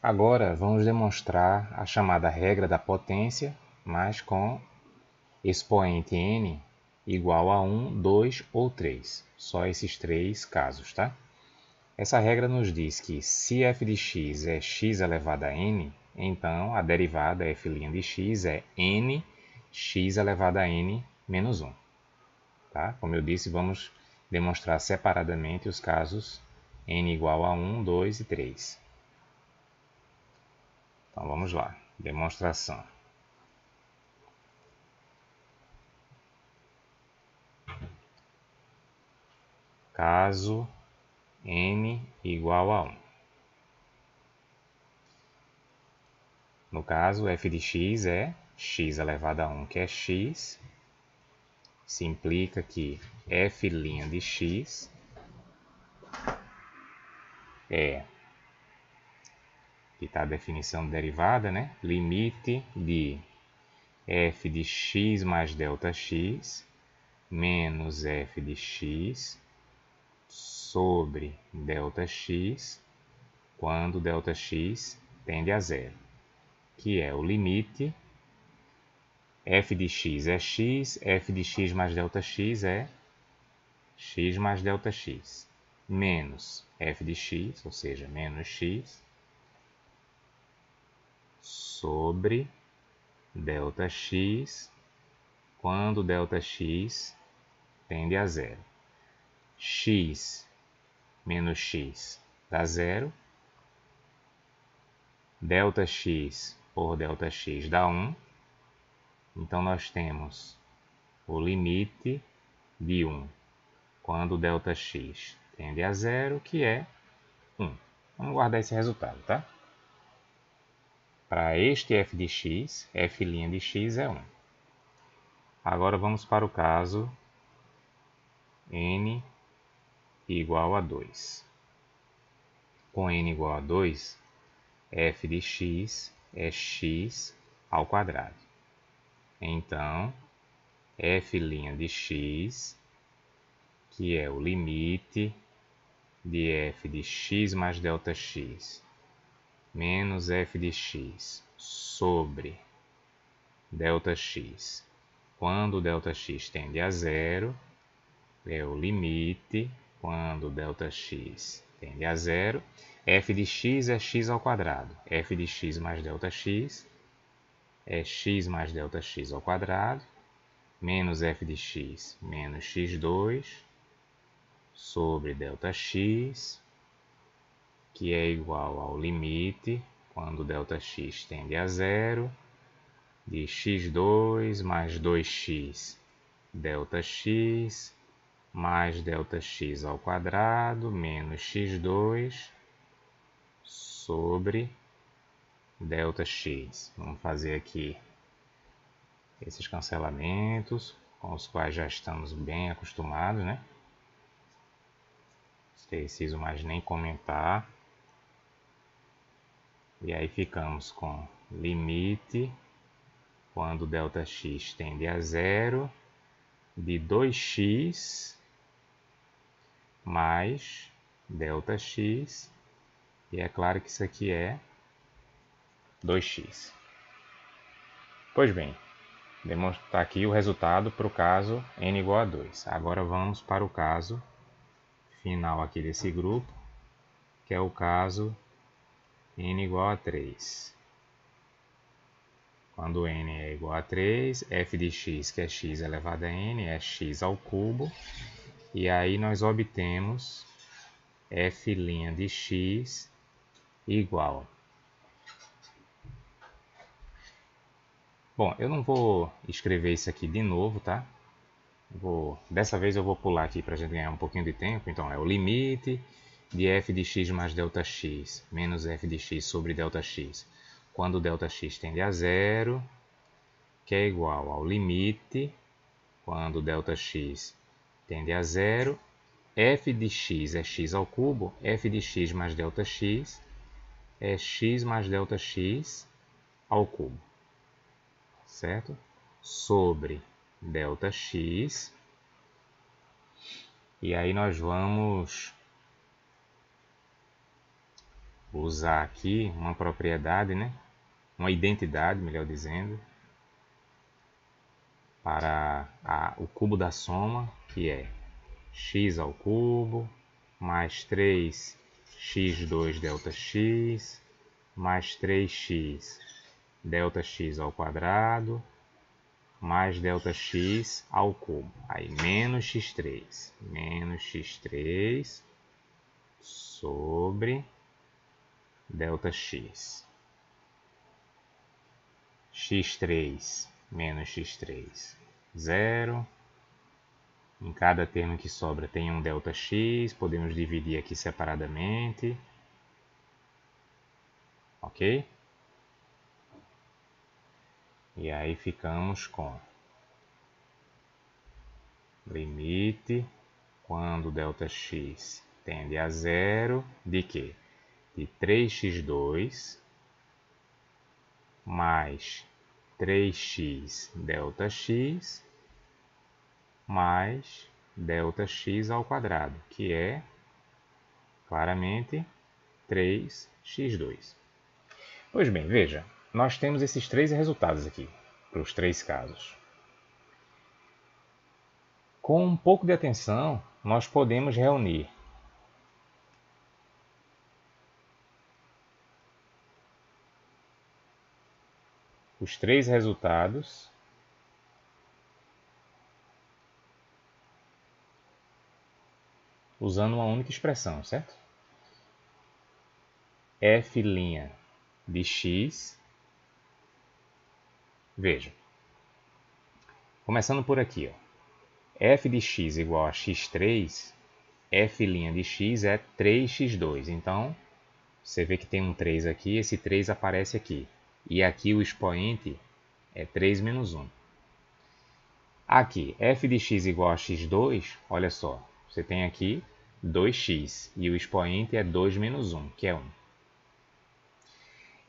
Agora vamos demonstrar a chamada regra da potência, mas com expoente n igual a 1, 2 ou 3. Só esses três casos, tá? Essa regra nos diz que se f de x é x elevado a n, então a derivada f' de x é n x elevado a n menos 1. Tá? Como eu disse, vamos demonstrar separadamente os casos n igual a 1, 2 e 3. Então vamos lá, demonstração. Caso n igual a 1. No caso, f de x é x elevado a 1, que é x. Se implica que f' de x é, que está a definição de derivada, né? Limite de f de x mais ΔX menos f de x sobre ΔX quando ΔX tende a zero, que é o limite f de x é x, f de x mais ΔX é x mais ΔX, menos f de x, ou seja, menos x, sobre ΔX quando ΔX tende a zero. X menos x dá zero. ΔX por ΔX dá 1. Então nós temos o limite de 1 quando ΔX tende a zero, que é 1. Vamos guardar esse resultado, tá? Para este f de x, f' de x é 1. Agora vamos para o caso n igual a 2. Com n igual a 2, f de x é x ao quadrado. Então, f' de x, que é o limite de f de x mais ΔX menos f de x sobre ΔX quando ΔX tende a zero, é o limite quando ΔX tende a zero. F de x é x ao quadrado. F de x mais ΔX é x mais ΔX ao quadrado, menos f de x menos x2 sobre ΔX, que é igual ao limite quando ΔX tende a zero, de x2 mais 2x ΔX mais ΔX ao quadrado menos x2 sobre ΔX. Vamos fazer aqui esses cancelamentos com os quais já estamos bem acostumados, né? Não preciso mais nem comentar. E aí ficamos com limite quando ΔX tende a zero de 2x mais ΔX, e é claro que isso aqui é 2x. Pois bem, demonstrar aqui o resultado para o caso n igual a 2. Agora vamos para o caso final aqui desse grupo, que é o caso n igual a 3. Quando n é igual a 3, f de x, que é x elevado a n, é x ao cubo. E aí nós obtemos f' de x igual. Bom, eu não vou escrever isso aqui de novo, tá? Dessa vez eu vou pular aqui para a gente ganhar um pouquinho de tempo. Então é o limite de f de x mais ΔX menos f de x sobre ΔX quando ΔX tende a zero, que é igual ao limite quando ΔX tende a zero. F de x é x ao cubo, f de x mais ΔX é x mais ΔX ao cubo, certo? Sobre ΔX, e aí nós vamos usar aqui uma propriedade, né? Uma identidade, melhor dizendo, para o cubo da soma, que é x ao cubo mais 3x2 ΔX mais 3x ΔX ao quadrado mais ΔX ao cubo. Aí menos x3 sobre ΔX. x3 menos x3, 0. Em cada termo que sobra tem um ΔX, podemos dividir aqui separadamente. Ok? E aí ficamos com limite, quando ΔX tende a 0, de quê? De 3x2 mais 3x ΔX mais ΔX ao quadrado, que é claramente 3x2. Pois bem, veja, nós temos esses três resultados aqui, para os três casos. Com um pouco de atenção, nós podemos reunir os três resultados usando uma única expressão, certo? F' de x. Veja, começando por aqui, ó. F de x igual a x3, F' de x é 3x2. Então, você vê que tem um 3 aqui, esse 3 aparece aqui. E aqui o expoente é 3 menos 1. Aqui, f de x igual a x2, olha só, você tem aqui 2x e o expoente é 2 menos 1, que é 1.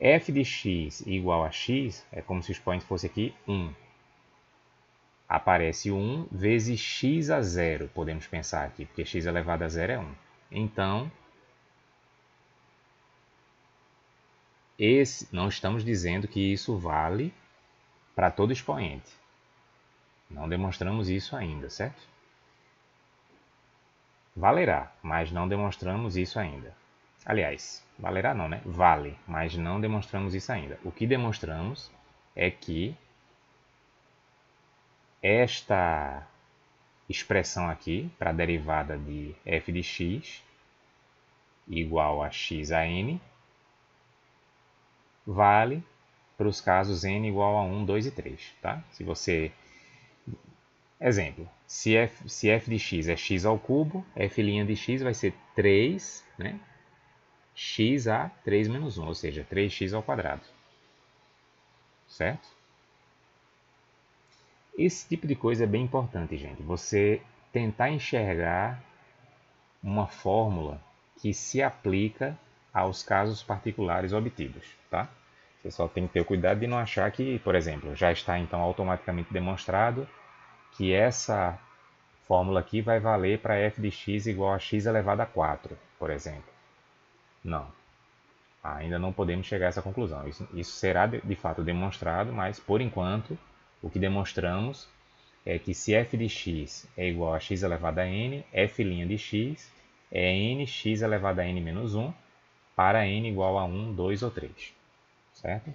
F de x igual a x é como se o expoente fosse aqui 1. Aparece 1 vezes x a 0, podemos pensar aqui, porque x elevado a 0 é 1. Então, não estamos dizendo que isso vale para todo expoente. Não demonstramos isso ainda, certo? Valerá, mas não demonstramos isso ainda. Aliás, valerá não, né? Vale, mas não demonstramos isso ainda. O que demonstramos é que esta expressão aqui, para a derivada de f de x, igual a x a n, vale para os casos n igual a 1, 2 e 3. Tá? Se você... Exemplo, se f de x é x ao cubo, f' de x vai ser 3, né? X a 3 menos 1, ou seja, 3x ao quadrado. Certo? Esse tipo de coisa é bem importante, gente. Você tentar enxergar uma fórmula que se aplica aos casos particulares obtidos, tá? Você só tem que ter o cuidado de não achar que, por exemplo, já está então automaticamente demonstrado que essa fórmula aqui vai valer para f de x igual a x elevado a 4, por exemplo. Não. Ainda não podemos chegar a essa conclusão. Isso será de fato demonstrado, mas por enquanto o que demonstramos é que se f de x é igual a x elevado a n, f' de x é nx elevado a n menos 1 para n igual a 1, 2 ou 3. Certo?